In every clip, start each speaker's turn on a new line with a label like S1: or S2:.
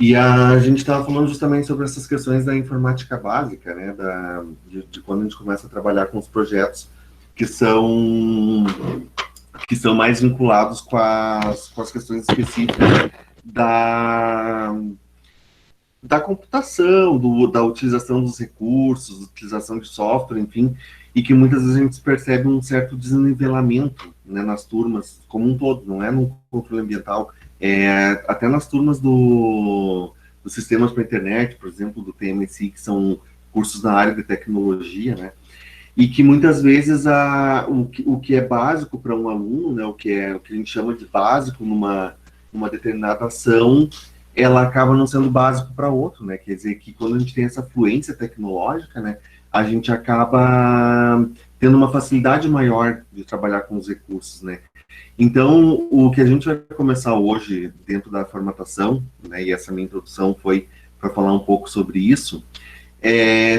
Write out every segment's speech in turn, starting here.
S1: E a gente estava falando justamente sobre essas questões da informática básica, né, de quando a gente começa a trabalhar com os projetos que são, que são mais vinculados com as questões específicas da, da computação, da utilização dos recursos, utilização de software, enfim, e que muitas vezes a gente percebe um certo desnivelamento, né, nas turmas como um todo, não é no controle ambiental, até nas turmas dos sistemas para internet, por exemplo, do TMSI, que são cursos na área de tecnologia, né, e que muitas vezes o que é básico para um aluno, né, o que a gente chama de básico numa determinada ação, ela acaba não sendo básico para outro, né? Quer dizer que quando a gente tem essa fluência tecnológica, né, a gente acaba tendo uma facilidade maior de trabalhar com os recursos, né? Então, o que a gente vai começar hoje dentro da formatação, né, e essa minha introdução foi para falar um pouco sobre isso,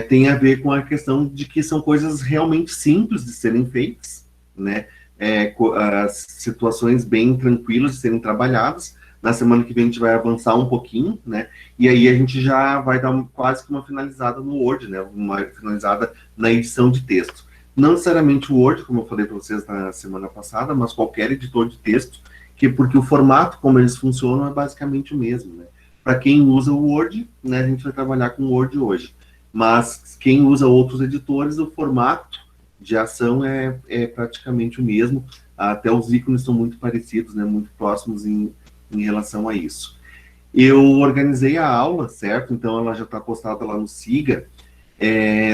S1: tem a ver com a questão de que são coisas realmente simples de serem feitas, né? As situações bem tranquilas de serem trabalhadas. Na semana que vem a gente vai avançar um pouquinho, né? E aí a gente já vai dar quase que uma finalizada no Word, né? Uma finalizada na edição de texto. Não necessariamente o Word, como eu falei para vocês na semana passada, mas qualquer editor de texto, porque o formato como eles funcionam é basicamente o mesmo, né? Para quem usa o Word, né, a gente vai trabalhar com o Word hoje. Mas quem usa outros editores, o formato de ação é praticamente o mesmo, até os ícones são muito parecidos, né, muito próximos em relação a isso. Eu organizei a aula, certo? Então ela já está postada lá no Siga.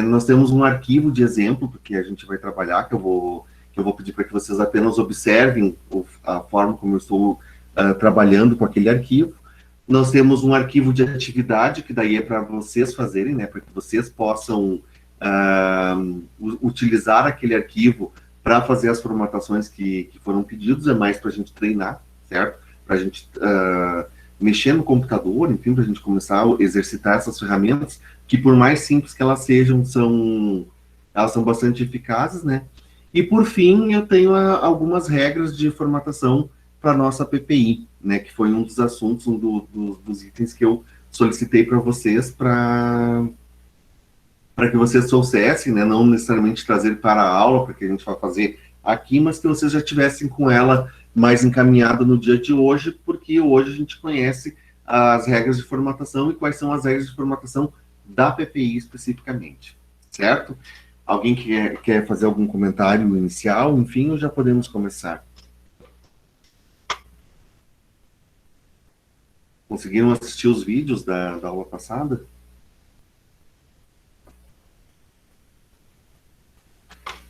S1: Nós temos um arquivo de exemplo, porque a gente vai trabalhar, que eu vou pedir para que vocês apenas observem a forma como eu estou trabalhando com aquele arquivo. Nós temos um arquivo de atividade, que daí é para vocês fazerem, né, para que vocês possam utilizar aquele arquivo para fazer as formatações que foram pedidos, é mais para a gente treinar, certo? Para a gente mexer no computador, enfim, para a gente começar a exercitar essas ferramentas, que por mais simples que elas sejam, elas são bastante eficazes, né? E por fim, eu tenho algumas regras de formatação para a nossa PPI, né, que foi um dos assuntos, dos itens que eu solicitei para vocês, para que vocês soubessem, né, não necessariamente trazer para a aula, porque a gente vai fazer aqui, mas que vocês já tivessem com ela mais encaminhada no dia de hoje, porque hoje a gente conhece as regras de formatação e quais são as regras de formatação da PPI especificamente, certo? Alguém quer fazer algum comentário inicial? Enfim, ou já podemos começar? Conseguiram assistir os vídeos da aula passada?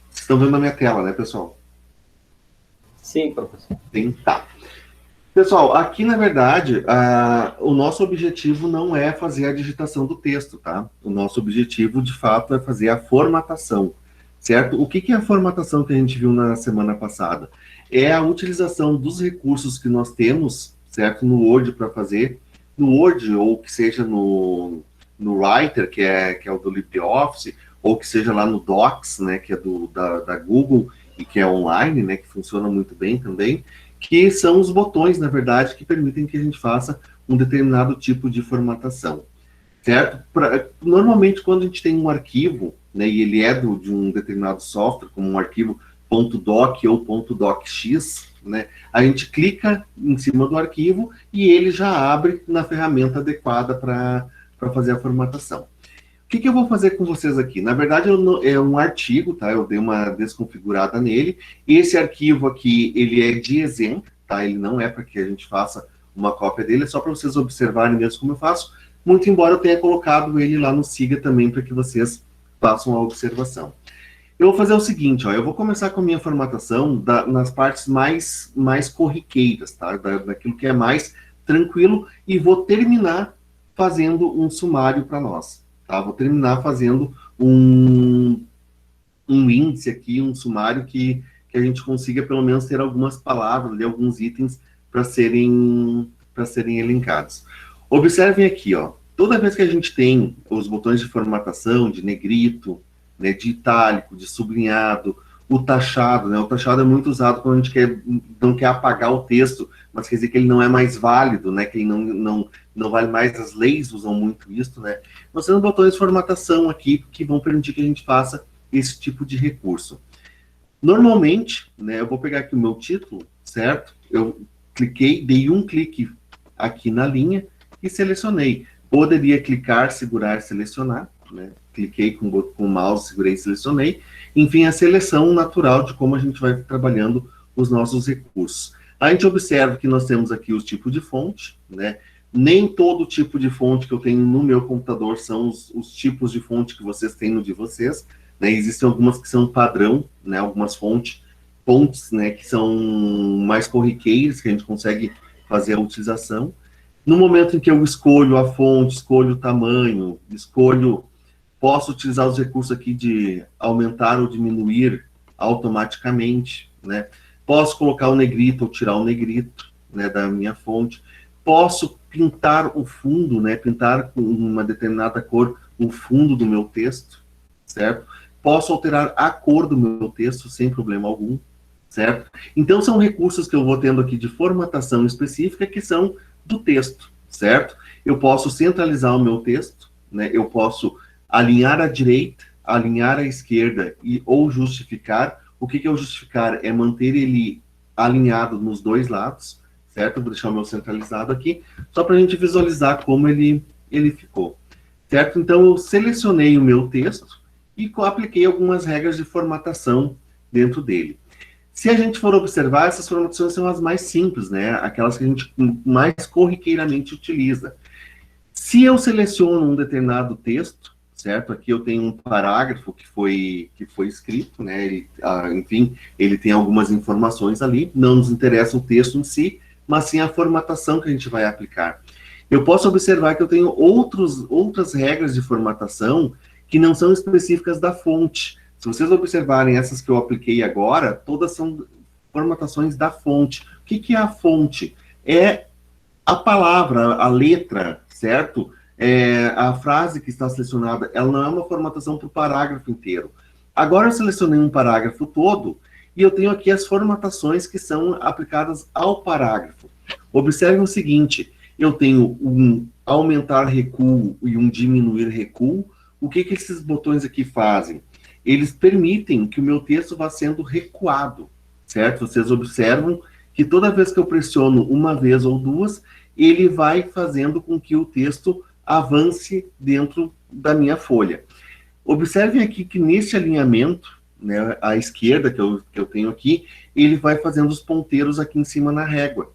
S1: Vocês estão vendo a minha tela, né, pessoal?
S2: Sim, professor.
S1: Sim, tá. Pessoal, aqui, na verdade, o nosso objetivo não é fazer a digitação do texto, tá? O nosso objetivo, de fato, é fazer a formatação, certo? O que é a formatação que a gente viu na semana passada? É a utilização dos recursos que nós temos, certo? No Word para fazer, no Word, ou que seja no Writer, que é o do LibreOffice, ou que seja lá no Docs, né, que é da Google, e que é online, né, que funciona muito bem também, que são os botões, na verdade, que permitem que a gente faça um determinado tipo de formatação, certo? Normalmente, quando a gente tem um arquivo, né, e ele é de um determinado software, como um arquivo .doc ou .docx, né, a gente clica em cima do arquivo e ele já abre na ferramenta adequada para fazer a formatação. O que eu vou fazer com vocês aqui? Na verdade, é um artigo, tá? Eu dei uma desconfigurada nele. Esse arquivo aqui, ele é de exemplo, tá? Ele não é para que a gente faça uma cópia dele, é só para vocês observarem mesmo como eu faço, muito embora eu tenha colocado ele lá no Siga também, para que vocês façam a observação. Eu vou fazer o seguinte, ó, eu vou começar com a minha formatação nas partes mais corriqueiras, tá? Daquilo que é mais tranquilo, e vou terminar fazendo um sumário para nós. Tá? Vou terminar fazendo um índice aqui, um sumário que a gente consiga pelo menos ter algumas palavras, ali, alguns itens para serem elencados. Observem aqui, ó, toda vez que a gente tem os botões de formatação, de negrito, né, de itálico, de sublinhado, o taxado, né? O taxado é muito usado quando a gente não quer apagar o texto, mas quer dizer que ele não é mais válido, né? Que ele não vale mais, as leis usam muito isso, né? Nós temos botões de formatação aqui que vão permitir que a gente faça esse tipo de recurso. Normalmente, né, eu vou pegar aqui o meu título, certo? Eu cliquei, dei um clique aqui na linha e selecionei. Poderia clicar, segurar, selecionar, né? Cliquei com o mouse, segurei e selecionei. Enfim, a seleção natural de como a gente vai trabalhando os nossos recursos. A gente observa que nós temos aqui os tipos de fonte, né? Nem todo tipo de fonte que eu tenho no meu computador são os tipos de fonte que vocês têm no de vocês, né? Existem algumas que são padrão, né? Algumas fontes, né? Que são mais corriqueiras, que a gente consegue fazer a utilização. No momento em que eu escolho a fonte, escolho o tamanho, posso utilizar os recursos aqui de aumentar ou diminuir automaticamente, né? Posso colocar o negrito ou tirar o negrito, né, da minha fonte. Posso pintar o fundo, né? Pintar com uma determinada cor o fundo do meu texto, certo? Posso alterar a cor do meu texto sem problema algum, certo? Então, são recursos que eu vou tendo aqui de formatação específica que são do texto, certo? Eu posso centralizar o meu texto, né? Eu posso alinhar à direita, alinhar à esquerda ou justificar. O que é o justificar? É manter ele alinhado nos dois lados, certo? Eu vou deixar o meu centralizado aqui, só para a gente visualizar como ele ficou, certo? Então, eu selecionei o meu texto e apliquei algumas regras de formatação dentro dele. Se a gente for observar, essas formatações são as mais simples, né? Aquelas que a gente mais corriqueiramente utiliza. Se eu seleciono um determinado texto, certo? Aqui eu tenho um parágrafo que foi escrito, né? Enfim, ele tem algumas informações ali, não nos interessa o texto em si, mas sim a formatação que a gente vai aplicar. Eu posso observar que eu tenho outras regras de formatação que não são específicas da fonte. Se vocês observarem essas que eu apliquei agora, todas são formatações da fonte. O que é a fonte? É a palavra, a letra, certo? A frase que está selecionada, ela não é uma formatação para o parágrafo inteiro. Agora eu selecionei um parágrafo todo e eu tenho aqui as formatações que são aplicadas ao parágrafo. Observem o seguinte, eu tenho um aumentar recuo e um diminuir recuo. O que esses botões aqui fazem? Eles permitem que o meu texto vá sendo recuado, certo? Vocês observam que toda vez que eu pressiono uma vez ou duas, ele vai fazendo com que o texto avance dentro da minha folha. Observem aqui que nesse alinhamento, né, à esquerda que eu tenho aqui, ele vai fazendo os ponteiros aqui em cima na régua,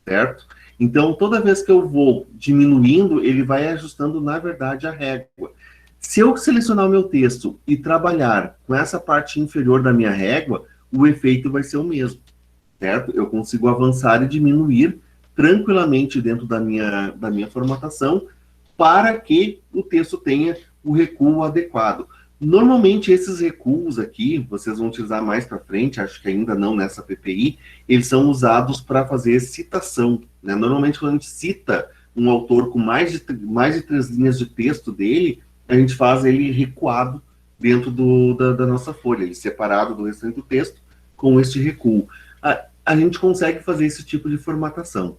S1: certo? Então, toda vez que eu vou diminuindo, ele vai ajustando, na verdade, a régua. Se eu selecionar o meu texto e trabalhar com essa parte inferior da minha régua, o efeito vai ser o mesmo, certo? Eu consigo avançar e diminuir tranquilamente dentro da minha formatação para que o texto tenha o recuo adequado. Normalmente, esses recuos aqui, vocês vão utilizar mais para frente, acho que ainda não nessa PPI, eles são usados para fazer citação, né? Normalmente, quando a gente cita um autor com mais de 3 linhas de texto dele, a gente faz ele recuado dentro da nossa folha, ele separado do restante do texto com este recuo. A gente consegue fazer esse tipo de formatação.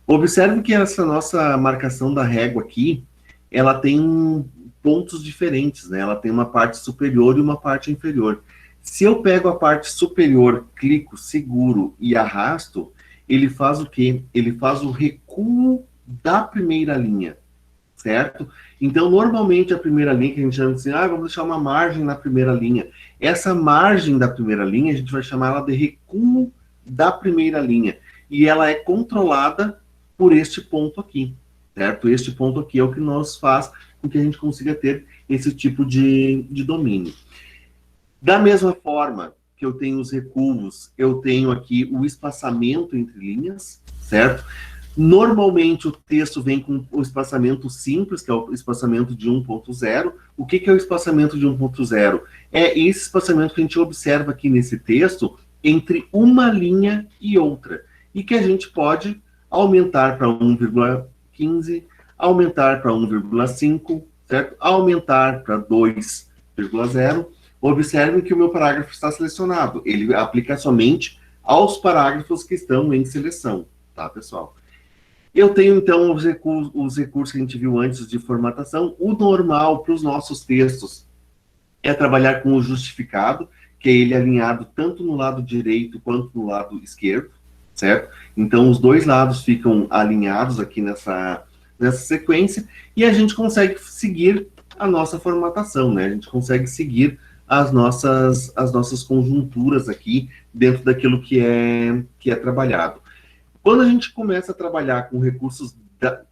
S1: Observe que essa nossa marcação da régua aqui, ela tem pontos diferentes, né? Ela tem uma parte superior e uma parte inferior. Se eu pego a parte superior, clico, seguro e arrasto, ele faz o quê? Ele faz o recuo da primeira linha, certo? Então, normalmente, a primeira linha, que a gente chama assim, vamos deixar uma margem na primeira linha. Essa margem da primeira linha, a gente vai chamar ela de recuo da primeira linha. E ela é controlada por este ponto aqui, certo? Este ponto aqui é o que nos faz com que a gente consiga ter esse tipo de domínio. Da mesma forma que eu tenho os recuos, eu tenho aqui o espaçamento entre linhas, certo? Normalmente o texto vem com o espaçamento simples, que é o espaçamento de 1.0. O que é o espaçamento de 1.0? É esse espaçamento que a gente observa aqui nesse texto entre uma linha e outra, e que a gente pode aumentar para 1,15, aumentar para 1,5, certo? Aumentar para 2,0, Observem que o meu parágrafo está selecionado. Ele aplica somente aos parágrafos que estão em seleção, tá, pessoal? Eu tenho, então, os recursos que a gente viu antes de formatação. O normal para os nossos textos é trabalhar com o justificado, que é ele alinhado tanto no lado direito quanto no lado esquerdo, certo? Então, os dois lados ficam alinhados aqui nessa sequência, e a gente consegue seguir a nossa formatação, né? A gente consegue seguir as nossas conjunturas aqui dentro daquilo que é trabalhado. Quando a gente começa a trabalhar com recursos,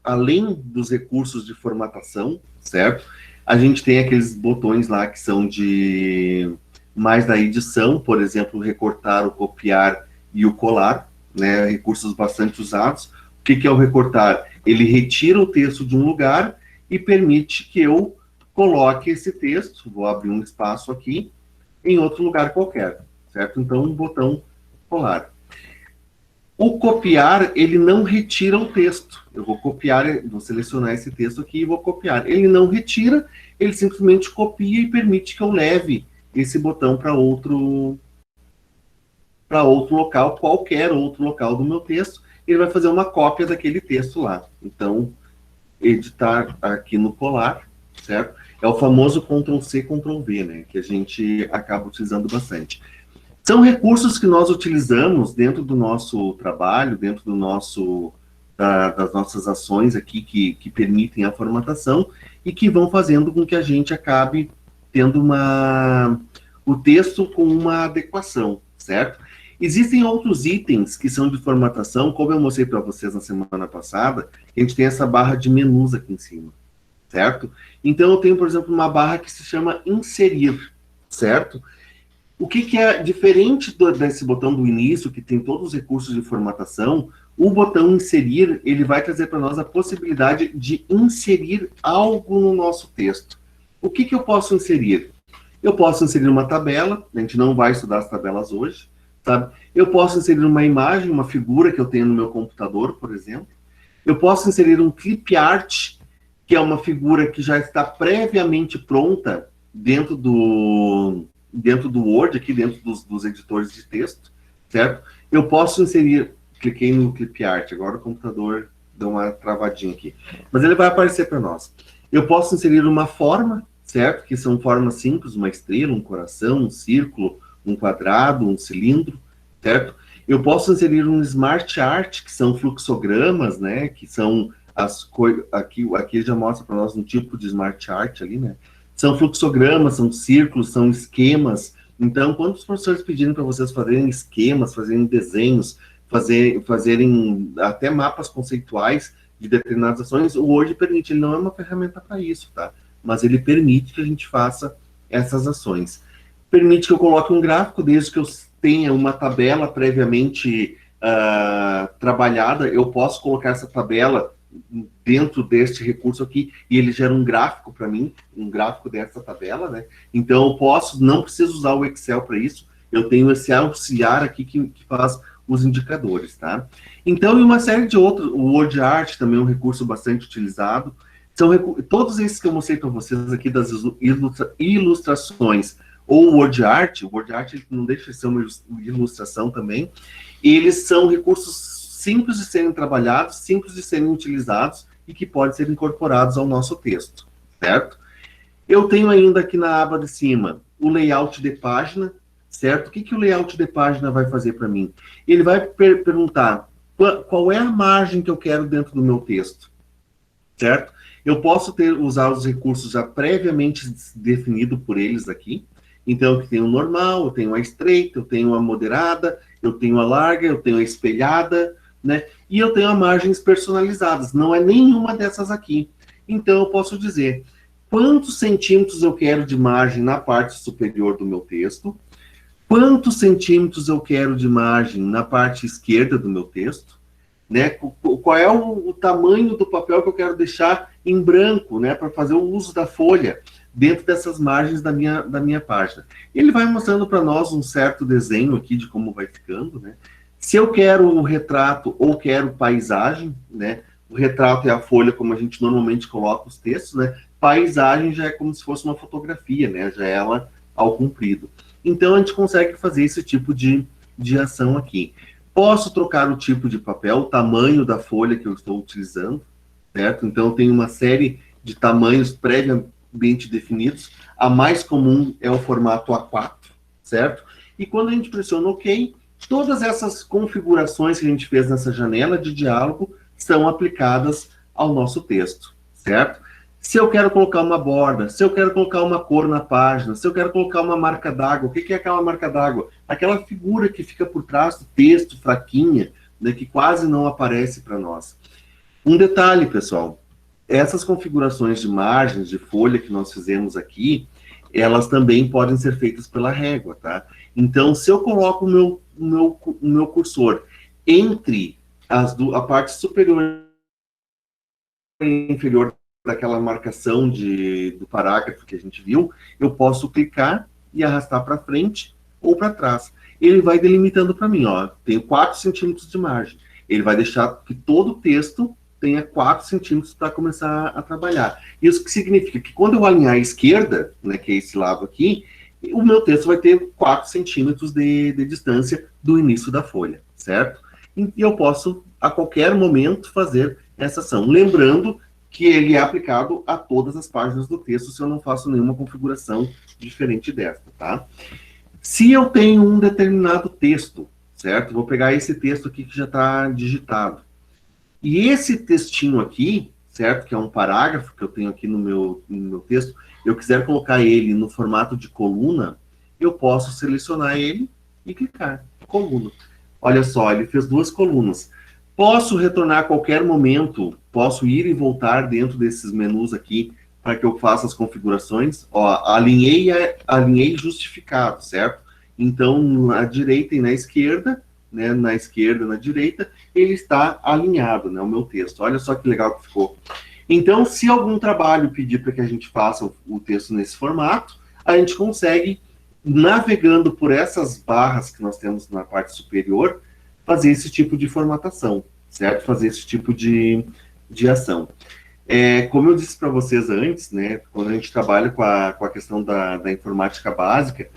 S1: além dos recursos de formatação, certo? A gente tem aqueles botões lá que são de mais da edição, por exemplo, recortar, o copiar e o colar, né? Recursos bastante usados. O que é o recortar? Ele retira o texto de um lugar e permite que eu coloque esse texto, vou abrir um espaço aqui, em outro lugar qualquer, certo? Então, um botão colar. O copiar, ele não retira o texto. Eu vou copiar, vou selecionar esse texto aqui e vou copiar. Ele não retira, ele simplesmente copia e permite que eu leve esse botão para outro local, qualquer outro local do meu texto. Ele vai fazer uma cópia daquele texto lá. Então, editar aqui no colar, certo? É o famoso Ctrl+C, Ctrl+V, né? Que a gente acaba utilizando bastante. São recursos que nós utilizamos dentro do nosso trabalho, dentro do das nossas ações aqui que permitem a formatação e que vão fazendo com que a gente acabe tendo o texto com uma adequação, certo? Existem outros itens que são de formatação, como eu mostrei para vocês na semana passada, a gente tem essa barra de menus aqui em cima, certo? Então eu tenho, por exemplo, uma barra que se chama inserir, certo? O que é diferente desse botão do início, que tem todos os recursos de formatação, o botão inserir, ele vai trazer para nós a possibilidade de inserir algo no nosso texto. O que eu posso inserir? Eu posso inserir uma tabela, a gente não vai estudar as tabelas hoje, sabe? Eu posso inserir uma imagem, uma figura que eu tenho no meu computador, por exemplo. Eu posso inserir um clip art, que é uma figura que já está previamente pronta dentro do Word, aqui dentro dos editores de texto, certo? Eu posso inserir, cliquei no Clip Art, agora o computador deu uma travadinha aqui, mas ele vai aparecer para nós. Eu posso inserir uma forma, certo? Que são formas simples, uma estrela, um coração, um círculo, um quadrado, um cilindro, certo? Eu posso inserir um Smart Art, que são fluxogramas, né? Que são as coisas, aqui já mostra para nós um tipo de Smart Art ali, né? São fluxogramas, são círculos, são esquemas. Então, quando os professores pedirem para vocês fazerem esquemas, fazerem desenhos, fazerem até mapas conceituais de determinadas ações, o Word permite, ele não é uma ferramenta para isso, tá? Mas ele permite que a gente faça essas ações. Permite que eu coloque um gráfico, desde que eu tenha uma tabela previamente trabalhada, eu posso colocar essa tabela dentro deste recurso aqui, e ele gera um gráfico para mim, um gráfico dessa tabela, né? Então eu posso, não preciso usar o Excel para isso, eu tenho esse auxiliar aqui que faz os indicadores, tá? Então, e uma série de outros, o Word Art também é um recurso bastante utilizado, são todos esses que eu mostrei para vocês aqui das ilustrações, ou o Word Art ele não deixa de ser uma ilustração também, eles são recursos simples de serem trabalhados, simples de serem utilizados e que podem ser incorporados ao nosso texto, certo? Eu tenho ainda aqui na aba de cima o layout de página, certo? O que o layout de página vai fazer para mim? Ele vai perguntar qual é a margem que eu quero dentro do meu texto, certo? Eu posso usar os recursos já previamente definidos por eles aqui. Então, eu tenho o normal, eu tenho a estreita, eu tenho a moderada, eu tenho a larga, eu tenho a espelhada, né? E eu tenho margens personalizadas, não é nenhuma dessas aqui. Então, eu posso dizer quantos centímetros eu quero de margem na parte superior do meu texto, quantos centímetros eu quero de margem na parte esquerda do meu texto, né? Qual é o tamanho do papel que eu quero deixar em branco, né? Para fazer o uso da folha dentro dessas margens da minha página. Ele vai mostrando para nós um certo desenho aqui de como vai ficando, né? Se eu quero o retrato ou quero paisagem, né? O retrato é a folha como a gente normalmente coloca os textos, né? Paisagem já é como se fosse uma fotografia, né? Já é ela ao comprido. Então, a gente consegue fazer esse tipo de ação aqui. Posso trocar o tipo de papel, o tamanho da folha que eu estou utilizando, certo? Então, tem uma série de tamanhos previamente definidos. A mais comum é o formato A4, certo? E quando a gente pressiona OK, todas essas configurações que a gente fez nessa janela de diálogo são aplicadas ao nosso texto, certo? Se eu quero colocar uma borda, se eu quero colocar uma cor na página, se eu quero colocar uma marca d'água, o que é aquela marca d'água? Aquela figura que fica por trás do texto, fraquinha, né, que quase não aparece para nós. Um detalhe, pessoal, essas configurações de margens, de folha que nós fizemos aqui, elas também podem ser feitas pela régua, tá? Então, se eu coloco o meu cursor entre a parte superior e inferior daquela marcação do parágrafo que a gente viu, eu posso clicar e arrastar para frente ou para trás. Ele vai delimitando para mim, ó, tenho 4 centímetros de margem. Ele vai deixar que todo o texto tenha 4 centímetros para começar a trabalhar. Isso que significa que quando eu alinhar à esquerda, né, que é esse lado aqui, o meu texto vai ter 4 centímetros de distância do início da folha, certo? E eu posso, a qualquer momento, fazer essa ação. Lembrando que ele é aplicado a todas as páginas do texto, se eu não faço nenhuma configuração diferente desta, tá? Se eu tenho um determinado texto, certo? Vou pegar esse texto aqui que já está digitado. E esse textinho aqui, certo? Que é um parágrafo que eu tenho aqui no meu texto, eu quiser colocar ele no formato de coluna, eu posso selecionar ele e clicar. Coluna. Olha só, ele fez 2 colunas. Posso retornar a qualquer momento, posso ir e voltar dentro desses menus aqui para que eu faça as configurações. Ó, alinhei justificado, certo? Então, na direita e na esquerda, né, na esquerda e na direita, ele está alinhado, né, o meu texto. Olha só que legal que ficou. Então, se algum trabalho pedir para que a gente faça o texto nesse formato, a gente consegue, navegando por essas barras que nós temos na parte superior, fazer esse tipo de formatação, certo? Fazer esse tipo de ação. Como eu disse para vocês antes, né, quando a gente trabalha com a questão da informática básica,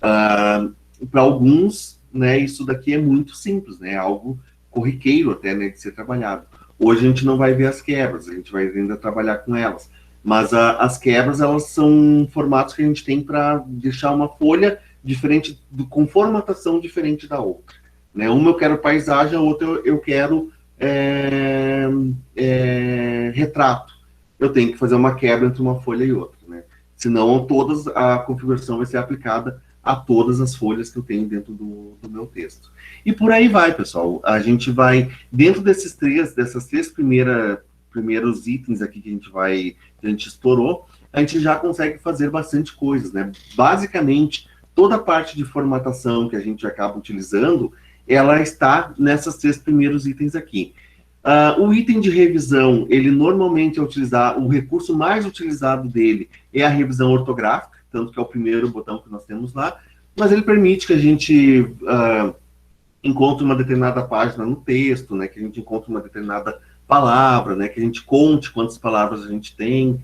S1: para alguns, né, isso daqui é muito simples, né, algo corriqueiro até, né, de ser trabalhado. Hoje a gente não vai ver as quebras, a gente vai ainda trabalhar com elas. Mas as quebras, elas são formatos que a gente tem para deixar uma folha diferente, com formatação diferente da outra. Né? Uma eu quero paisagem, a outra eu quero retrato. Eu tenho que fazer uma quebra entre uma folha e outra. Né? Senão, a configuração vai ser aplicada a todas as folhas que eu tenho dentro do meu texto. E por aí vai, pessoal. A gente vai, dentro dessas três primeiros itens aqui que a gente explorou, a gente já consegue fazer bastante coisas, né? Basicamente, toda a parte de formatação que a gente acaba utilizando, ela está nessas 3 primeiros itens aqui. O item de revisão, ele normalmente é o recurso mais utilizado dele é a revisão ortográfica, tanto que é o primeiro botão que nós temos lá, mas ele permite que a gente encontre uma determinada página no texto, né, que a gente encontre uma determinada palavra, né, que a gente conte quantas palavras a gente tem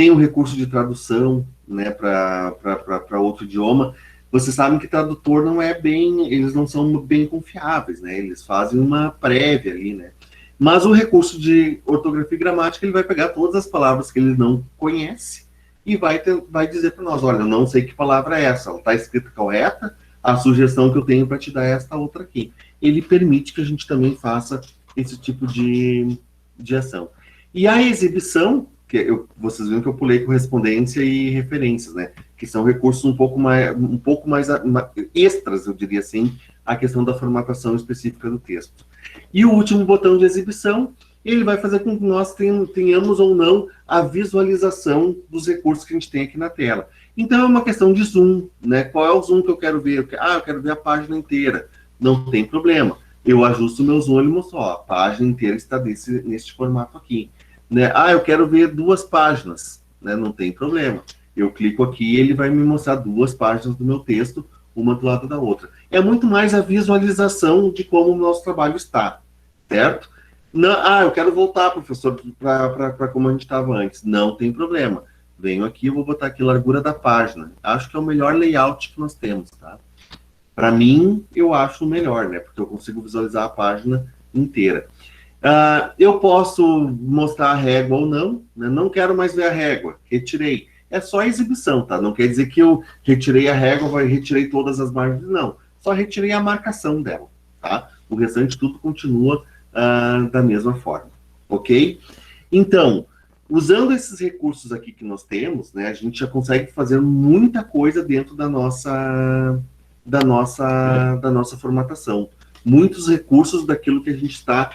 S1: o recurso de tradução, né, para outro idioma. Vocês sabem que tradutor eles não são bem confiáveis, né, eles fazem uma prévia ali, né, mas o recurso de ortografia e gramática, ele vai pegar todas as palavras que ele não conhece e vai dizer para nós, olha, eu não sei que palavra é essa, ela está escrita correta, a sugestão que eu tenho para te dar é esta outra aqui. Ele permite que a gente também faça esse tipo de ação. E a exibição, vocês viram que eu pulei correspondência e referências, né? Que são recursos um pouco mais extras, eu diria assim, a questão da formatação específica do texto. E o último botão de exibição, ele vai fazer com que nós tenhamos ou não a visualização dos recursos que a gente tem aqui na tela. Então, é uma questão de zoom, né? Qual é o zoom que eu quero ver? Eu quero ver a página inteira. Não tem problema. Eu ajusto o meu zoom e mostro, ó, a página inteira está neste formato aqui. Né? Eu quero ver 2 páginas. Né? Não tem problema. Eu clico aqui e ele vai me mostrar 2 páginas do meu texto, uma do lado da outra. É muito mais a visualização de como o nosso trabalho está, certo? Não, eu quero voltar, professor, para como a gente estava antes. Não tem problema. Venho aqui, eu vou botar aqui largura da página. Acho que é o melhor layout que nós temos, tá? Para mim, eu acho o melhor, né? Porque eu consigo visualizar a página inteira. Eu posso mostrar a régua ou não, né? Não quero mais ver a régua, retirei. É só exibição, tá? Não quer dizer que eu retirei a régua, retirei todas as margens, não. Só retirei a marcação dela, tá? O restante tudo continua da mesma forma, ok? Então, usando esses recursos aqui que nós temos, né, a gente já consegue fazer muita coisa dentro da nossa formatação. Muitos recursos daquilo que a gente está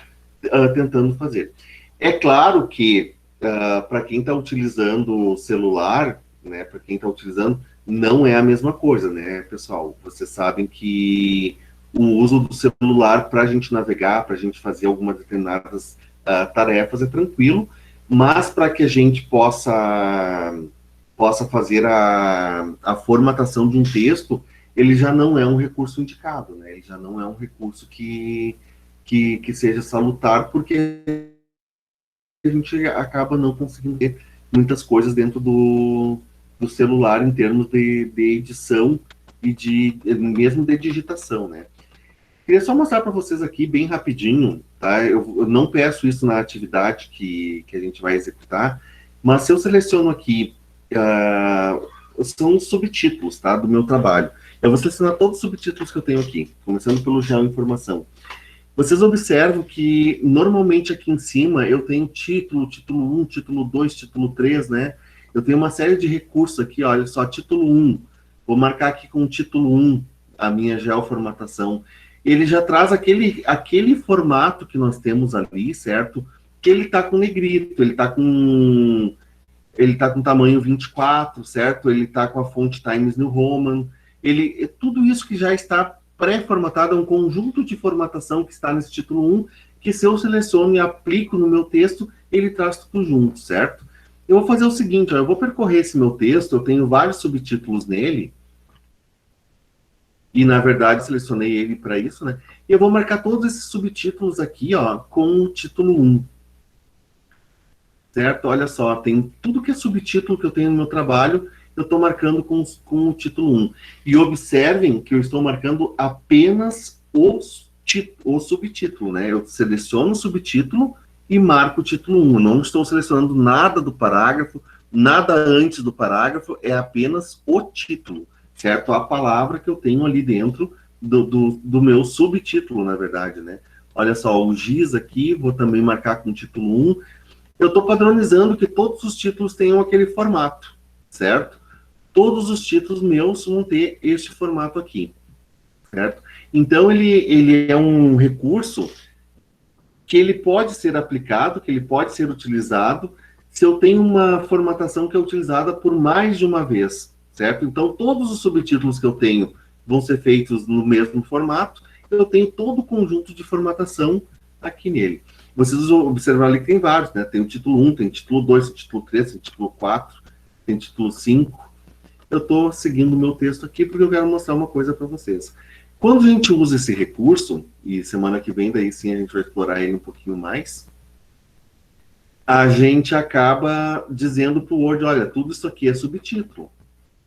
S1: tentando fazer. É claro que, para quem está utilizando o celular, né, para quem está utilizando, não é a mesma coisa, né, pessoal? Vocês sabem que o uso do celular para a gente navegar, para a gente fazer algumas determinadas tarefas é tranquilo, mas para que a gente possa fazer a formatação de um texto, ele já não é um recurso indicado, né? Ele já não é um recurso que seja salutar, porque a gente acaba não conseguindo ter muitas coisas dentro do celular em termos de edição e mesmo de digitação, né? Queria só mostrar para vocês aqui bem rapidinho, tá? Eu não peço isso na atividade que a gente vai executar, mas se eu seleciono aqui, são os subtítulos, tá, do meu trabalho. Eu vou selecionar todos os subtítulos que eu tenho aqui, começando pelo Geoinformação. Vocês observam que, normalmente, aqui em cima, eu tenho título 1, título 2, título 3, né? Eu tenho uma série de recursos aqui, olha só, título 1. Vou marcar aqui com o título 1 a minha geoformatação. Ele já traz aquele formato que nós temos ali, certo? Que ele está com negrito, ele está com tamanho 24, certo? Ele está com a fonte Times New Roman. Tudo isso que já está pré-formatado é um conjunto de formatação que está nesse título 1, que se eu seleciono e aplico no meu texto, ele traz tudo junto, certo? Eu vou fazer o seguinte, ó, eu vou percorrer esse meu texto, eu tenho vários subtítulos nele, e na verdade selecionei ele para isso, né? E eu vou marcar todos esses subtítulos aqui, ó, com o título 1. Certo? Olha só, tem tudo que é subtítulo que eu tenho no meu trabalho, eu estou marcando com o título 1. E observem que eu estou marcando apenas o subtítulo, né? Eu seleciono o subtítulo e marco o título 1. Eu não estou selecionando nada do parágrafo, nada antes do parágrafo, é apenas o título, certo? A palavra que eu tenho ali dentro do meu subtítulo, na verdade, né? Olha só, o giz aqui, vou também marcar com o título 1. Eu estou padronizando que todos os títulos tenham aquele formato, certo? Todos os títulos meus vão ter este formato aqui, certo? Então, ele é um recurso que ele pode ser aplicado, que ele pode ser utilizado, se eu tenho uma formatação que é utilizada por mais de uma vez, certo? Então, todos os subtítulos que eu tenho vão ser feitos no mesmo formato, eu tenho todo o conjunto de formatação aqui nele. Vocês observaram ali que tem vários, né? Tem o título 1, tem o título 2, tem o título 3, tem o título 4, tem o título 5. Eu estou seguindo o meu texto aqui porque eu quero mostrar uma coisa para vocês. Quando a gente usa esse recurso, e semana que vem, daí sim, a gente vai explorar ele um pouquinho mais, a gente acaba dizendo para o Word, olha, tudo isso aqui é subtítulo,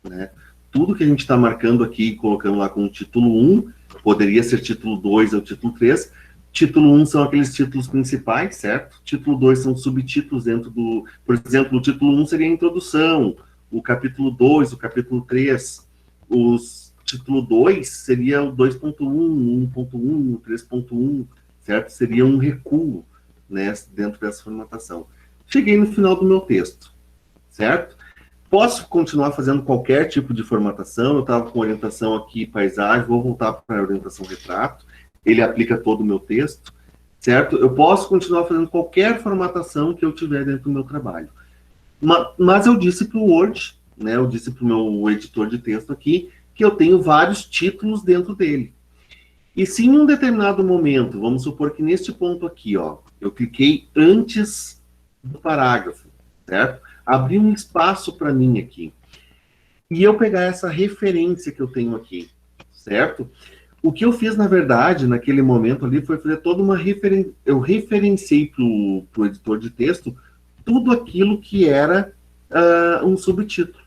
S1: né? Tudo que a gente está marcando aqui, colocando lá com o título 1, poderia ser título 2 ou título 3, título 1 são aqueles títulos principais, certo? Título 2 são subtítulos dentro do... Por exemplo, o título 1 seria a introdução, o capítulo 2, o capítulo 3. O título 2 seria o 2.1, 1.1, 3.1, certo? Seria um recuo, né, dentro dessa formatação. Cheguei no final do meu texto, certo? Posso continuar fazendo qualquer tipo de formatação, eu estava com orientação aqui, paisagem, vou voltar para a orientação retrato, ele aplica todo o meu texto, certo? Eu posso continuar fazendo qualquer formatação que eu tiver dentro do meu trabalho. Mas eu disse para o Word, né, eu disse para o meu editor de texto aqui, que eu tenho vários títulos dentro dele. E se em um determinado momento, vamos supor que neste ponto aqui, ó, eu cliquei antes do parágrafo, certo? Abri um espaço para mim aqui. E eu pegar essa referência que eu tenho aqui, certo? O que eu fiz, na verdade, naquele momento ali, foi fazer toda uma referência. Eu referenciei para o editor de texto tudo aquilo que era um subtítulo.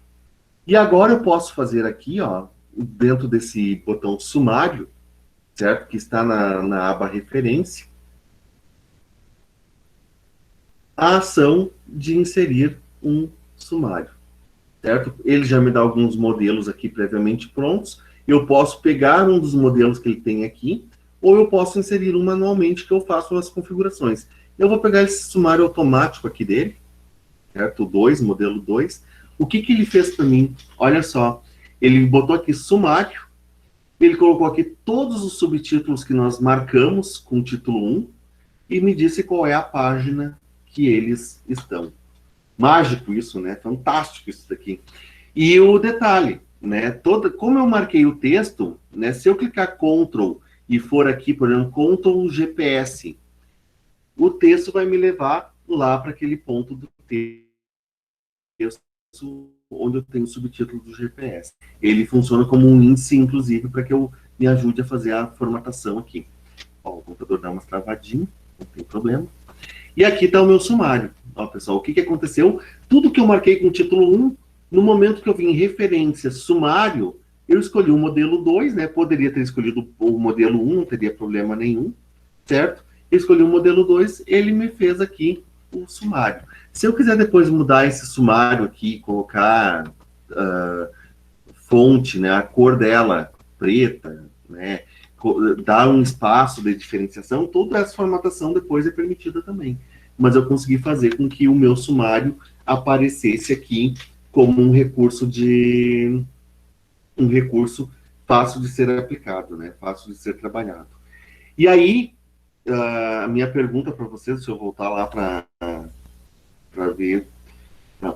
S1: E agora eu posso fazer aqui, ó, dentro desse botão sumário, certo? Que está na aba referência, a ação de inserir um sumário, certo? Ele já me dá alguns modelos aqui previamente prontos. Eu posso pegar um dos modelos que ele tem aqui, ou eu posso inserir um manualmente, que eu faço as configurações. Eu vou pegar esse sumário automático aqui dele, certo? 2, modelo 2. O que ele fez para mim? Olha só, ele botou aqui sumário, ele colocou aqui todos os subtítulos que nós marcamos com o título 1 e me disse qual é a página que eles estão. Mágico isso, né? Fantástico isso daqui. E o detalhe, né? Como eu marquei o texto, né? Se eu clicar Ctrl e for aqui, por exemplo, Ctrl GPS, o texto vai me levar lá para aquele ponto do texto onde eu tenho o subtítulo do GPS. Ele funciona como um índice, inclusive, para que eu me ajude a fazer a formatação aqui. Ó, o computador dá umas travadinhas, não tem problema. E aqui está o meu sumário. Ó, pessoal, o que aconteceu? Tudo que eu marquei com o título 1, no momento que eu vim em referência sumário, eu escolhi o modelo 2, né? Poderia ter escolhido o modelo 1, não teria problema nenhum, certo? Eu escolhi o modelo 2, ele me fez aqui o sumário. Se eu quiser depois mudar esse sumário aqui, colocar fonte, né, a cor dela preta, né, dar um espaço de diferenciação, toda essa formatação depois é permitida também. Mas eu consegui fazer com que o meu sumário aparecesse aqui como um recurso fácil de ser aplicado, né, fácil de ser trabalhado. E aí, a minha pergunta para vocês, deixa eu voltar lá para ver,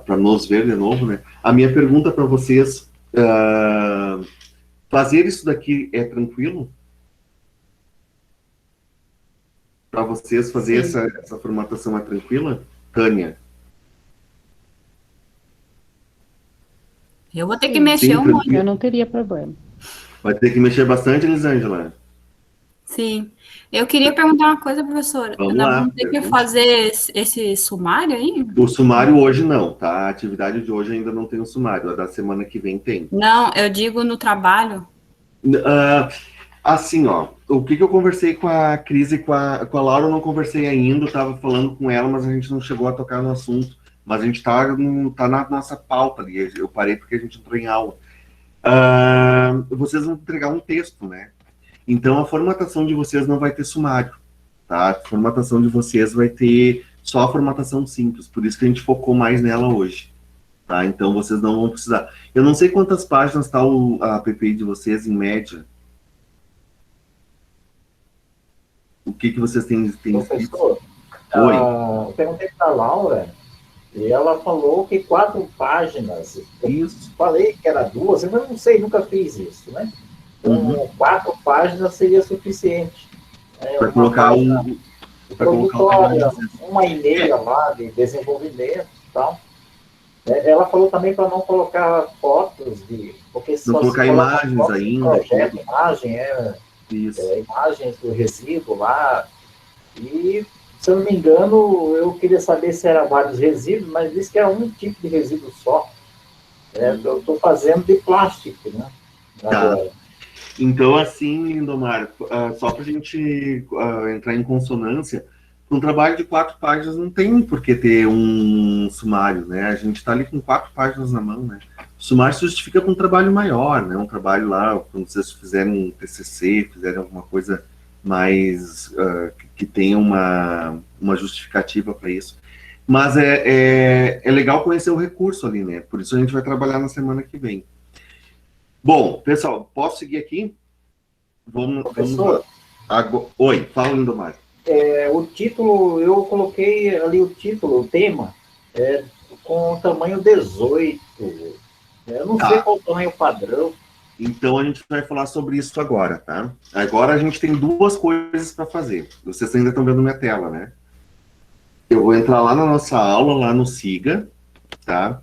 S1: para nos ver de novo, né? A minha pergunta para vocês, fazer isso daqui é tranquilo? Para vocês fazer essa formatação é tranquila? Tânia?
S3: Eu vou ter que mexer um monte.
S4: Eu não teria problema.
S1: Vai ter que mexer bastante, Elisângela?
S3: Sim. Eu queria perguntar uma coisa, professora.
S1: Vamos
S3: Nós
S1: lá,
S3: vamos ter que
S1: pergunte.
S3: fazer esse sumário aí?
S1: O sumário hoje não, tá? A atividade de hoje ainda não tem o sumário, a da semana que vem tem.
S3: Não, eu digo no trabalho.
S1: Assim, ó, o que eu conversei com a Cris e com a Laura, eu não conversei ainda, eu tava falando com ela, mas a gente não chegou a tocar no assunto. Mas a gente tá na nossa pauta ali, eu parei porque a gente entrou em aula. Vocês vão entregar um texto, né? Então a formatação de vocês não vai ter sumário, tá? A formatação de vocês vai ter só a formatação simples, por isso que a gente focou mais nela hoje, tá? Então vocês não vão precisar. Eu não sei quantas páginas está a PPI de vocês em média. O que vocês têm escrito?
S2: Professor,
S1: Oi.
S2: eu perguntei para a Laura e ela falou que 4 páginas.
S1: Isso.
S2: Falei que era 2, eu não sei, nunca fiz isso, né? Então, 4 páginas seria suficiente.
S1: Para colocar
S2: introdutória, uma e-mail lá de desenvolvimento e tal. Ela falou também para não colocar fotos porque
S1: não colocar imagens ainda.
S2: Projeto, imagem,
S1: Isso.
S2: Imagens do resíduo lá. E, se eu não me engano, eu queria saber se era vários resíduos, mas disse que era um tipo de resíduo só. Eu estou fazendo de plástico, né?
S1: Tá. Então, assim, Lindomar, só para a gente entrar em consonância, um trabalho de 4 páginas não tem por que ter um sumário, né? A gente está ali com 4 páginas na mão, né? O sumário se justifica com um trabalho maior, né? Um trabalho lá, quando vocês fizerem um TCC, fizerem alguma coisa mais que tenha uma justificativa para isso. Mas é legal conhecer o recurso ali, né? Por isso a gente vai trabalhar na semana que vem. Bom, pessoal, posso seguir aqui? Vamos lá. Oi, fala, Lindomar.
S2: O título, eu coloquei ali o título, o tema, com o tamanho 18. Eu não sei qual o tamanho padrão.
S1: Então a gente vai falar sobre isso agora, tá? Agora a gente tem 2 coisas para fazer. Vocês ainda estão vendo minha tela, né? Eu vou entrar lá na nossa aula, lá no Siga, tá?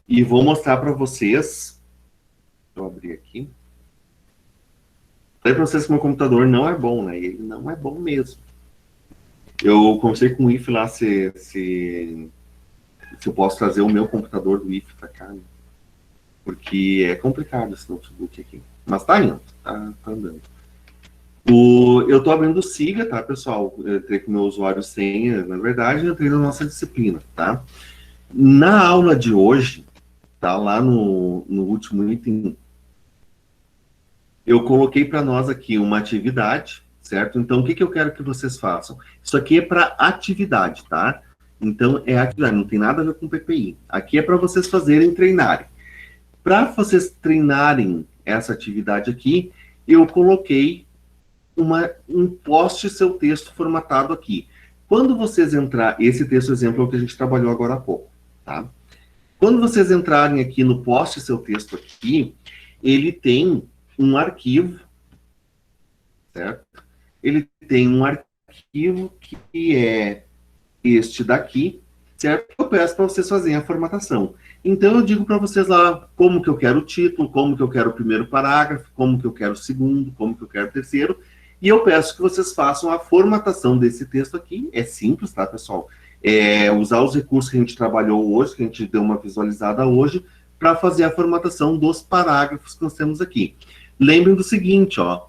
S1: E vou mostrar para vocês. Vou abrir aqui. Falei para vocês que meu computador não é bom, né? Ele não é bom mesmo. Eu conversei com o IF lá se se eu posso trazer o meu computador do IF para cá, né? Porque é complicado esse notebook aqui. Mas tá indo, tá andando. Eu estou abrindo o Siga, tá, pessoal? Eu entrei com o meu usuário senha, na verdade, eu entrei na nossa disciplina, tá? Na aula de hoje, tá, lá no último item, eu coloquei para nós aqui uma atividade, certo? Então, o que eu quero que vocês façam? Isso aqui é para atividade, tá? Então, é atividade, não tem nada a ver com PPI. Aqui é para vocês fazerem, treinarem. Para vocês treinarem essa atividade aqui, eu coloquei um post seu texto formatado aqui. Quando vocês entrar, esse texto exemplo é o que a gente trabalhou agora há pouco, tá? Quando vocês entrarem aqui no post seu texto aqui, ele tem um arquivo, certo? Ele tem um arquivo que é este daqui, certo? Eu peço para vocês fazerem a formatação. Então, eu digo para vocês lá como que eu quero o título, como que eu quero o primeiro parágrafo, como que eu quero o segundo, como que eu quero o terceiro, e eu peço que vocês façam a formatação desse texto aqui. É simples, tá, pessoal? É usar os recursos que a gente trabalhou hoje, que a gente deu uma visualizada hoje, para fazer a formatação dos parágrafos que nós temos aqui. Lembrem do seguinte, ó,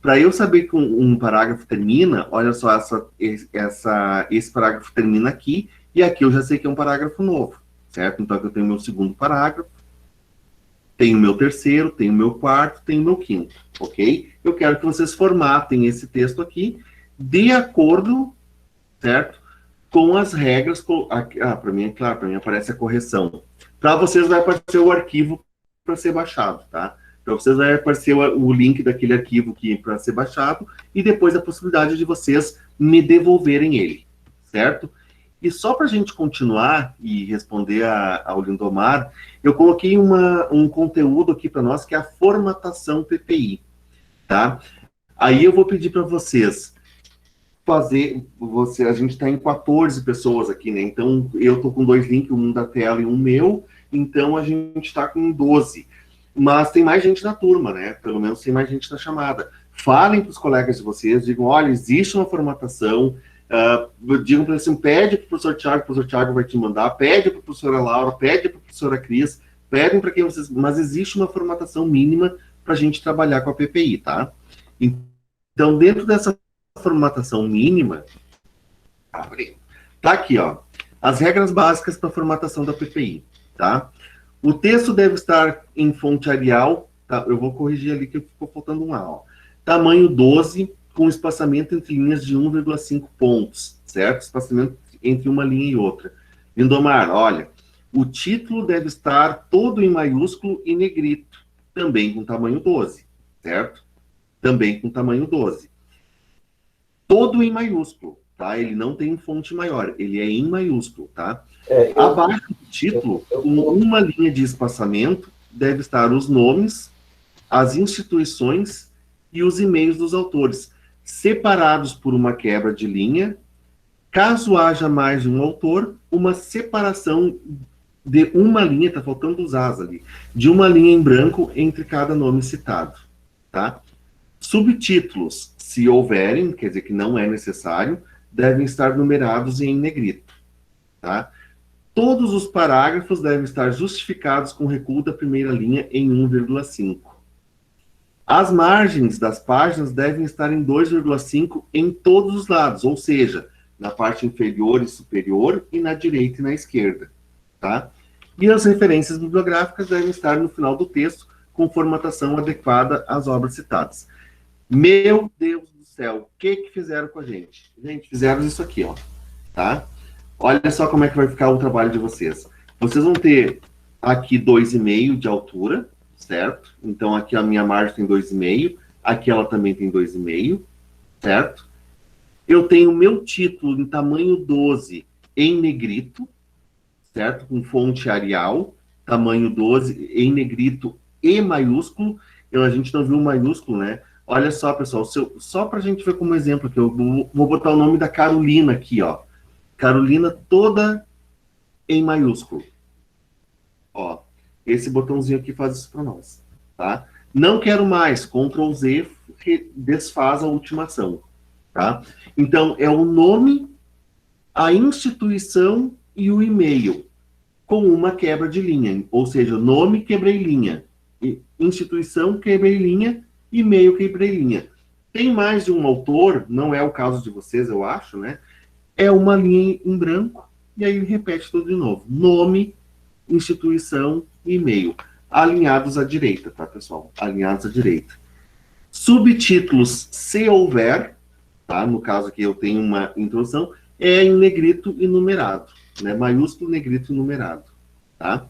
S1: para eu saber que um parágrafo termina, olha só, esse parágrafo termina aqui, e aqui eu já sei que é um parágrafo novo, certo? Então, aqui eu tenho meu segundo parágrafo, tenho meu terceiro, tenho meu quarto, tenho meu quinto, ok? Eu quero que vocês formatem esse texto aqui de acordo, certo? Com as regras, para mim é claro, para mim aparece a correção. Para vocês vai aparecer o arquivo para ser baixado, tá? Para vocês vai aparecer o link daquele arquivo aqui para ser baixado e depois a possibilidade de vocês me devolverem ele, certo? E só para a gente continuar e responder ao Lindomar, eu coloquei um conteúdo aqui para nós que é a formatação PPI, tá? Aí eu vou pedir para vocês a gente está em 14 pessoas aqui, né? Então, eu estou com 2 links, um da tela e um meu, então a gente está com 12. Mas tem mais gente na turma, né? Pelo menos tem mais gente na chamada. Falem para os colegas de vocês, digam, olha, existe uma formatação, digam para eles assim, pede para o professor Thiago vai te mandar, pede para a professora Laura, pede para a professora Cris, pedem para quem vocês... Mas existe uma formatação mínima para a gente trabalhar com a PPI, tá? Então, dentro dessa formatação mínima, tá aqui, ó, as regras básicas para a formatação da PPI, tá? O texto deve estar em fonte Arial, tá? Eu vou corrigir ali que ficou faltando um A, ó. Tamanho 12, com espaçamento entre linhas de 1,5 pontos, certo? Espaçamento entre uma linha e outra. Lindomar, olha, o título deve estar todo em maiúsculo e negrito, também com tamanho 12, certo? Também com tamanho 12. Todo em maiúsculo, tá? Ele não tem fonte maior, ele é em maiúsculo, tá? Abaixo do título, com uma linha de espaçamento, deve estar os nomes, as instituições e os e-mails dos autores, separados por uma quebra de linha. Caso haja mais de um autor, uma separação de uma linha, tá faltando os as ali, de uma linha em branco entre cada nome citado, tá? Subtítulos, se houverem, quer dizer que não é necessário, devem estar numerados em negrito, tá? Todos os parágrafos devem estar justificados com recuo da primeira linha em 1,5. As margens das páginas devem estar em 2,5 em todos os lados, ou seja, na parte inferior e superior e na direita e na esquerda, tá? E as referências bibliográficas devem estar no final do texto com formatação adequada às obras citadas. Meu Deus do céu, o que fizeram com a gente? Gente, fizeram isso aqui, ó, tá? Olha só como é que vai ficar o trabalho de vocês. Vocês vão ter aqui 2,5 de altura, certo? Então, aqui a minha margem tem 2,5, aqui ela também tem 2,5, certo? Eu tenho meu título em tamanho 12 em negrito, certo? Com fonte Arial, tamanho 12 em negrito e maiúsculo. A gente não viu o maiúsculo, né? Olha só, pessoal, só para a gente ver como exemplo aqui, eu vou botar o nome da Carolina aqui, ó. Carolina toda em maiúsculo. Ó, esse botãozinho aqui faz isso para nós, tá? Não quero mais, Ctrl Z, desfaz a ultimação, tá? Então, é o nome, a instituição e o e-mail, com uma quebra de linha, ou seja, nome, quebrei linha, instituição, quebrei linha, e-mail, quebrei linha. Tem mais de um autor, não é o caso de vocês, eu acho, né? É uma linha em branco, e aí ele repete tudo de novo. Nome, instituição e e-mail. Alinhados à direita, tá, pessoal? Alinhados à direita. Subtítulos, se houver, tá? No caso aqui eu tenho uma introdução, é em negrito e numerado, né? Maiúsculo, negrito e numerado, tá?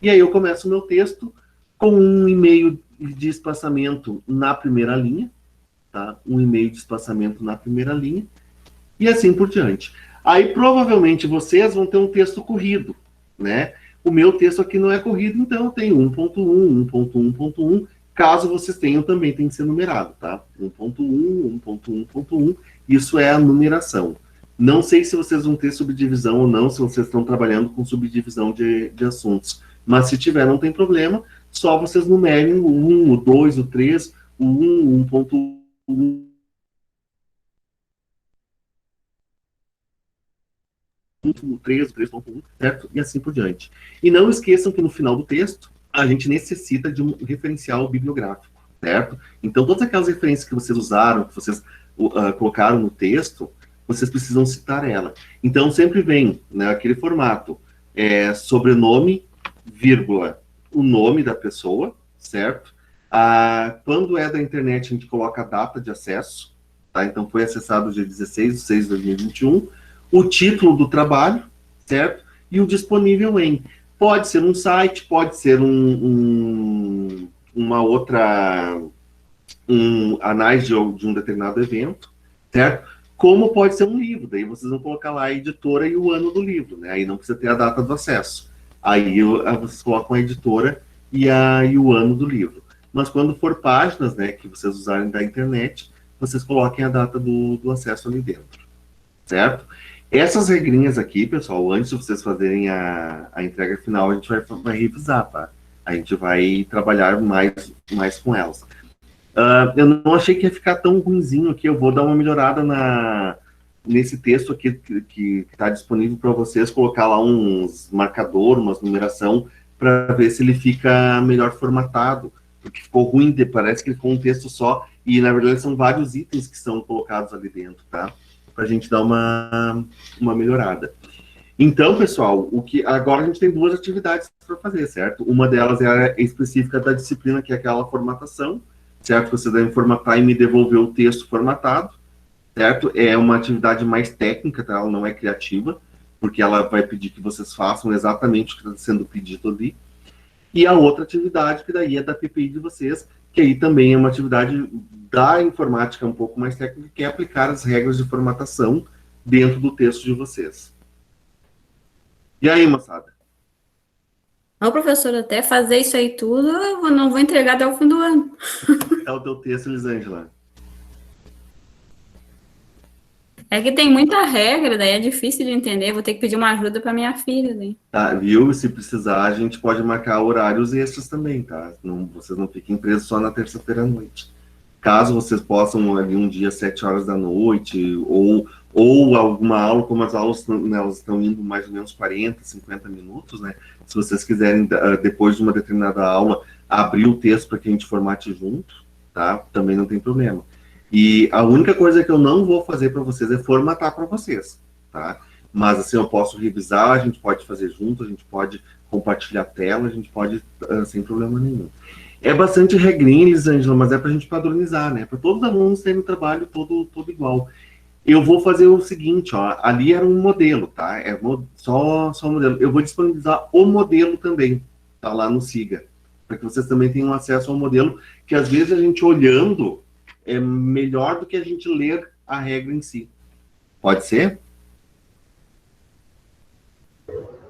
S1: E aí eu começo o meu texto com um e-mail de espaçamento na primeira linha, tá? Um e-mail de espaçamento na primeira linha, e assim por diante. Aí provavelmente vocês vão ter um texto corrido, né? O meu texto aqui não é corrido, então eu tenho 1.1, 1.1.1. Caso vocês tenham, também tem que ser numerado, tá? 1.1, 1.1.1, isso é a numeração. Não sei se vocês vão ter subdivisão ou não, se vocês estão trabalhando com subdivisão de assuntos. Mas se tiver, não tem problema, só vocês numerem o 1, o 2, o 3, o 1, 1.1, o 3, o 3.1, certo? E assim por diante. E não esqueçam que no final do texto, a gente necessita de um referencial bibliográfico, certo? Então, todas aquelas referências que vocês usaram, que vocês colocaram no texto, vocês precisam citar ela. Então, sempre vem, né, aquele formato, sobrenome, vírgula, o nome da pessoa, certo? Quando é da internet, a gente coloca a data de acesso, tá? Então, foi acessado dia 16 de 6 de 2021, o título do trabalho, certo? E o disponível em. Pode ser um site, pode ser uma outra análise de um determinado evento, certo? Como pode ser um livro, daí vocês vão colocar lá a editora e o ano do livro, né? Aí não precisa ter a data do acesso. Aí vocês colocam a editora e o ano do livro. Mas quando for páginas, né, que vocês usarem da internet, vocês coloquem a data do acesso ali dentro, certo? Essas regrinhas aqui, pessoal, antes de vocês fazerem a entrega final, a gente vai revisar, tá? A gente vai trabalhar mais com elas. Eu não achei que ia ficar tão ruinzinho aqui, eu vou dar uma melhorada nesse texto aqui que está disponível para vocês, colocar lá uns marcadores, umas numeração, para ver se ele fica melhor formatado, porque ficou ruim, parece que ele ficou um texto só, e na verdade são vários itens que são colocados ali dentro, tá? Para a gente dar uma melhorada. Então, pessoal, agora a gente tem duas atividades para fazer, certo? Uma delas é a específica da disciplina, que é aquela formatação, certo? Vocês devem formatar e me devolver o texto formatado, certo? É uma atividade mais técnica, tá? Ela não é criativa, porque ela vai pedir que vocês façam exatamente o que está sendo pedido ali. E a outra atividade, que daí é da PPI de vocês, que aí também é uma atividade da informática um pouco mais técnica, que é aplicar as regras de formatação dentro do texto de vocês. E aí, moçada?
S3: Não, professor, até fazer isso aí tudo, eu não vou entregar até o fim do ano.
S1: É o teu texto, Elisângela.
S3: É que tem muita regra, daí é difícil de entender, vou ter que pedir uma ajuda para minha filha. Daí.
S1: Tá, viu? Se precisar, a gente pode marcar horários extras também, tá? Vocês não fiquem presos só na terça-feira à noite. Caso vocês possam, ali um dia, 7 horas da noite, ou alguma aula, como as aulas elas estão indo mais ou menos 40, 50 minutos, né? Se vocês quiserem, depois de uma determinada aula, abrir o texto para que a gente formate junto, tá? Também não tem problema. E a única coisa que eu não vou fazer para vocês é formatar para vocês, tá? Mas assim, eu posso revisar, a gente pode fazer junto, a gente pode compartilhar a tela, a gente pode, sem problema nenhum. É bastante regrinha, Elisângela, mas é para a gente padronizar, né? Para todos os alunos terem o trabalho todo igual. Eu vou fazer o seguinte, ó, ali era um modelo, tá? É só um modelo. Eu vou disponibilizar o modelo também, tá? Lá no Siga, para que vocês também tenham acesso ao modelo, que às vezes a gente olhando é melhor do que a gente ler a regra em si. Pode ser?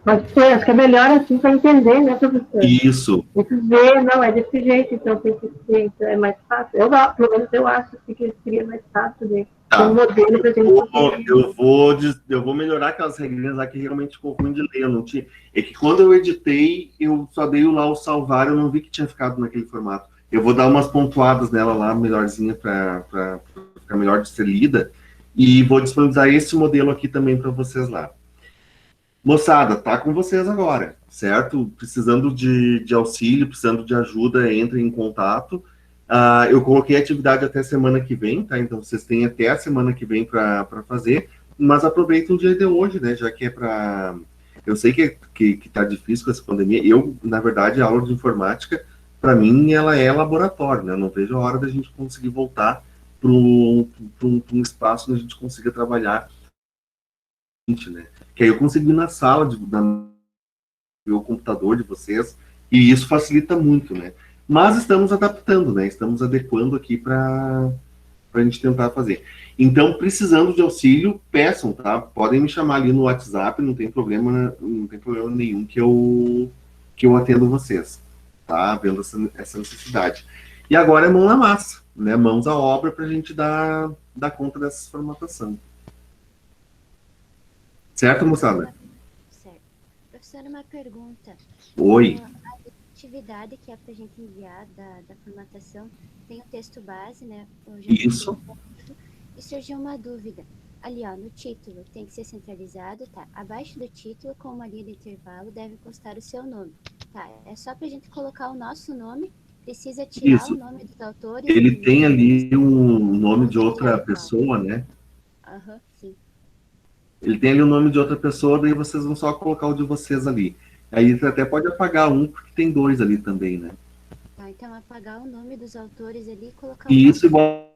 S4: Mas acho que é melhor assim para entender, né, professor?
S1: Isso.
S4: Tem que ver, não, é desse jeito, então tem que ser, então é mais fácil. Pelo menos eu acho que seria mais fácil de ter um modelo para gente.
S1: Eu vou melhorar aquelas regrinhas lá que realmente ficou ruim de ler. Eu não tinha... É que quando eu editei, eu só dei lá o salvar, eu não vi que tinha ficado naquele formato. Eu vou dar umas pontuadas nela lá, melhorzinha, para ficar melhor de ser lida, e vou disponibilizar esse modelo aqui também para vocês lá. Moçada, tá com vocês agora, certo? Precisando de auxílio, precisando de ajuda, entre em contato. Eu coloquei a atividade até semana que vem, tá? Então vocês têm até a semana que vem para fazer, mas aproveitem o dia de hoje, né? Já que é para... Eu sei que tá difícil com essa pandemia. Eu, na verdade, a aula de informática, para mim, ela é laboratório, né? Eu não vejo a hora da gente conseguir voltar para um espaço onde a gente consiga trabalhar, né? Que aí eu consigo ir na sala, ver o computador de vocês, e isso facilita muito, né? Mas estamos adaptando, né? Estamos adequando aqui para a gente tentar fazer. Então, precisando de auxílio, peçam, tá? Podem me chamar ali no WhatsApp, não tem problema nenhum que eu atendo vocês, tá? Vendo essa necessidade. E agora é mão na massa, né? Mãos à obra para a gente dar conta dessa formatação. Certo, moçada?
S5: Certo. Professora, uma pergunta.
S1: Oi.
S5: A atividade que é para a gente enviar da formatação tem o texto base, né?
S1: Isso.
S5: E surgiu uma dúvida. Ali, ó, no título, tem que ser centralizado, tá? Abaixo do título, com uma linha de intervalo, deve constar o seu nome. Tá, é só para a gente colocar o nosso nome, precisa tirar
S1: Isso.
S5: o nome dos autores.
S1: Ele tem ali um nome de outra pessoa, né?
S5: Aham, sim.
S1: Ele tem ali o nome de outra pessoa, daí vocês vão só colocar o de vocês ali. Aí você até pode apagar um, porque tem dois ali também, né?
S5: Tá, então apagar o nome dos autores ali e colocar
S1: E isso igual...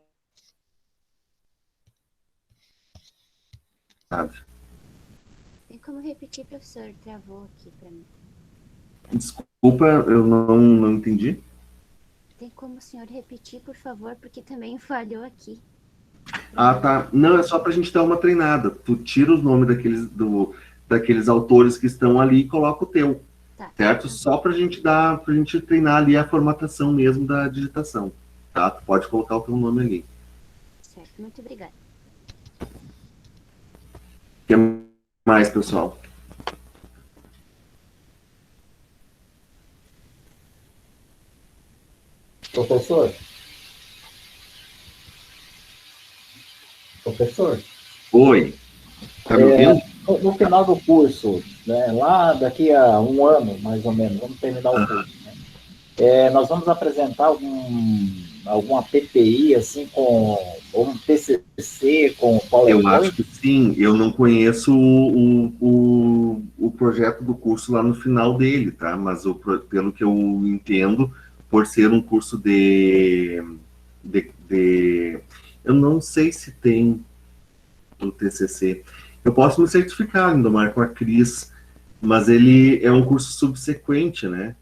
S1: Sabe?
S5: Tem como repetir, professor? Travou aqui para mim.
S1: Desculpa, eu não entendi.
S5: Tem como o senhor repetir, por favor, porque também falhou aqui.
S1: Ah, tá. Não, é só pra gente dar uma treinada. Tu tira os nomes daqueles autores que estão ali e coloca o teu.
S5: Tá.
S1: Certo? Só pra gente treinar ali a formatação mesmo da digitação. Tá? Tu pode colocar o teu nome ali.
S5: Certo, muito obrigada.
S1: O que mais, pessoal?
S2: Professor? Professor?
S1: Oi. Tá me ouvindo?
S2: No final do curso, né, lá daqui a um ano, mais ou menos, vamos terminar o curso, né? Nós vamos apresentar alguma PPI, assim, ou um TCC com PowerPoint?
S1: Eu acho que sim. Eu não conheço o projeto do curso lá no final dele, tá? Mas pelo que eu entendo, por ser um curso eu não sei se tem o TCC. Eu posso me certificar, Lindomar, com a Cris, mas ele é um curso subsequente, né?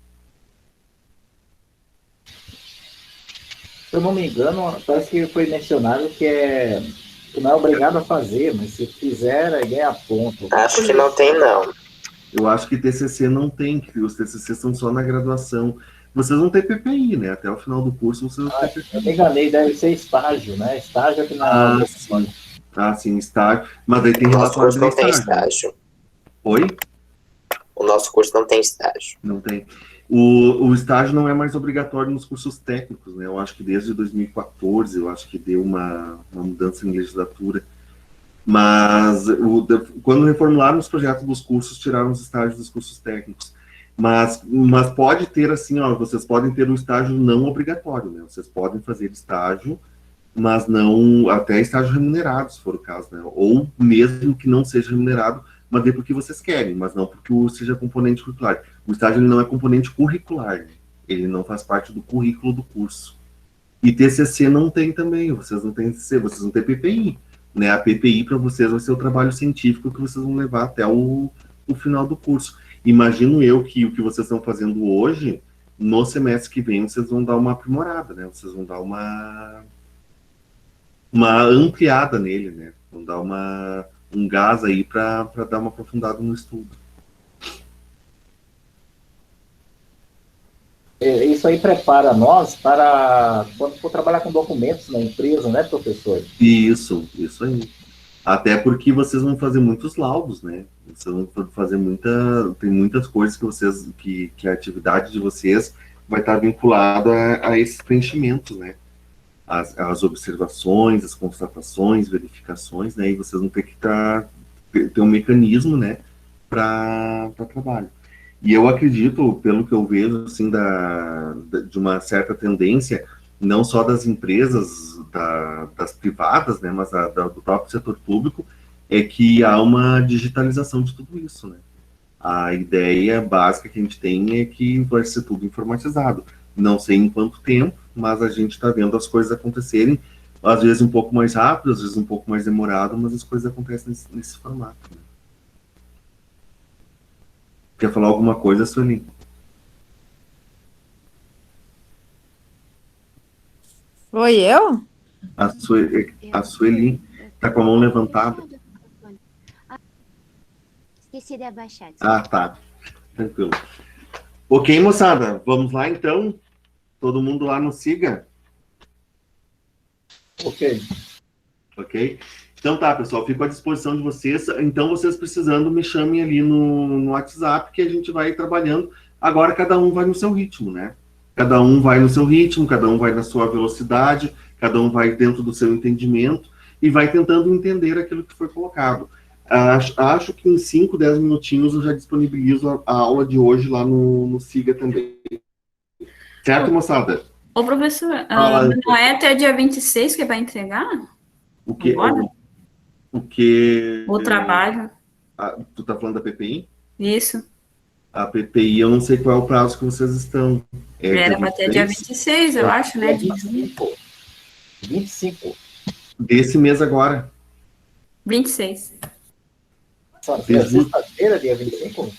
S2: Se eu não me engano, parece que foi mencionado que não é obrigado a fazer, mas se fizer, aí ganha ponto.
S6: Acho que não tem, não.
S1: Eu acho que TCC não tem, que os TCC são só na graduação. Vocês vão ter PPI, né? Até o final do curso vocês vão ter PPI.
S2: Eu me enganei, deve ser estágio, né? Estágio aqui na...
S1: Sim. Sim, estágio. Mas aí tem
S6: Nosso
S1: relatório
S6: curso não
S1: de
S6: tem
S1: estágio.
S6: estágio.
S1: Oi?
S6: O nosso curso não tem estágio.
S1: Não tem. O estágio não é mais obrigatório nos cursos técnicos, né? Eu acho que desde 2014, eu acho que deu uma mudança em legislatura. Mas quando reformularam os projetos dos cursos, tiraram os estágios dos cursos técnicos. Mas pode ter, assim, ó, vocês podem ter um estágio não obrigatório, né? Vocês podem fazer estágio, mas não, até estágio remunerado, se for o caso, né? Ou mesmo que não seja remunerado, mas é porque vocês querem, mas não porque seja componente curricular. O estágio ele não é componente curricular, né? Ele não faz parte do currículo do curso. E TCC não tem também, vocês não têm TCC, vocês não têm PPI, né? A PPI para vocês vai ser o trabalho científico que vocês vão levar até o final do curso. Imagino eu que o que vocês estão fazendo hoje, no semestre que vem, vocês vão dar uma aprimorada, né? Vocês vão dar uma ampliada nele, né? Vão dar um gás aí para dar uma aprofundada no estudo.
S2: Isso aí prepara nós para quando for trabalhar com documentos na empresa, né, professor?
S1: Isso aí. Até porque vocês vão fazer muitos laudos, né? Vocês vão fazer tem muitas coisas que a atividade de vocês vai estar vinculada a esses preenchimentos, né? As observações, as constatações, verificações, né? E vocês vão ter que ter um mecanismo, né? Para trabalho. E eu acredito, pelo que eu vejo, assim, de uma certa tendência, não só das empresas, das privadas, né, mas do próprio setor público, é que há uma digitalização de tudo isso, né? A ideia básica que a gente tem é que vai ser tudo informatizado. Não sei em quanto tempo, mas a gente está vendo as coisas acontecerem, às vezes um pouco mais rápido, às vezes um pouco mais demorado, mas as coisas acontecem nesse formato. Né? Quer falar alguma coisa, Sueli?
S7: Oi, eu?
S1: A Sueli está com a mão levantada.
S5: Esqueci de abaixar.
S1: Ah, tá. Tranquilo. Ok, moçada, vamos lá então. Todo mundo lá no Siga.
S2: Ok.
S1: Ok? Então tá, pessoal, fico à disposição de vocês. Então, vocês precisando, me chamem ali no WhatsApp, que a gente vai trabalhando. Agora, cada um vai no seu ritmo, né? Cada um vai no seu ritmo, cada um vai na sua velocidade, cada um vai dentro do seu entendimento e vai tentando entender aquilo que foi colocado. Acho que em 5, 10 minutinhos eu já disponibilizo a aula de hoje lá no Siga também. Certo, moçada?
S3: Ô, professor, não é até dia 26 que vai entregar?
S1: O que?
S3: Agora?
S1: O que?
S3: O trabalho.
S1: Tu tá falando da PPI?
S3: Isso.
S1: A PPI, eu não sei qual é o prazo que vocês estão.
S3: Era para ter dia 26, eu acho, né?
S2: 25. 25.
S1: Desse mês agora.
S3: 26.
S2: Sexta-feira, dia 25?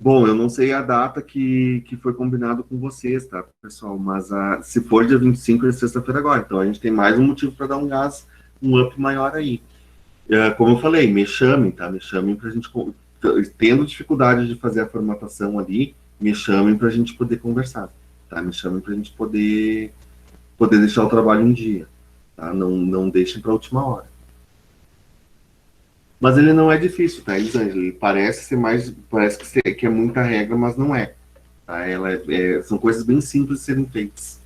S1: Bom, eu não sei a data que foi combinado com vocês, tá, pessoal? Mas se for dia 25 é sexta-feira agora. Então a gente tem mais um motivo para dar um gás, um up maior aí. Como eu falei, me chamem, tá? Me chamem pra gente, tendo dificuldade de fazer a formatação ali, me chamem pra gente poder conversar, tá? Me chamem pra gente poder deixar o trabalho em dia, tá? Não deixem pra última hora. Mas ele não é difícil, tá, Elisângela? Ele parece que é muita regra, mas não é. Tá? São coisas bem simples de serem feitas.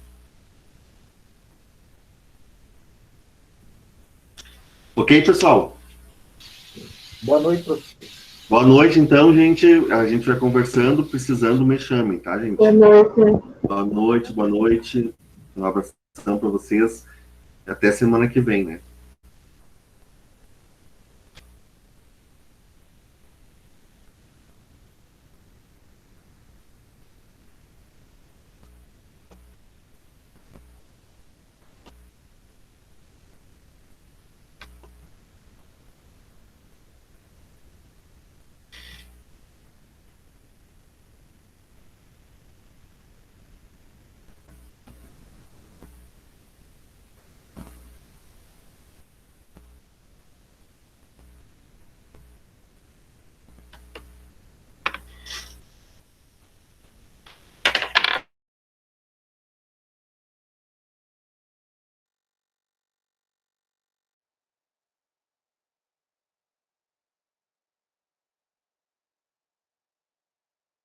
S1: Ok, pessoal?
S2: Boa noite, professor.
S1: Boa noite, então, gente. A gente vai conversando, precisando, me chamem, tá, gente?
S4: Boa noite.
S1: Boa noite, boa noite. Um abração para vocês. Até semana que vem, né?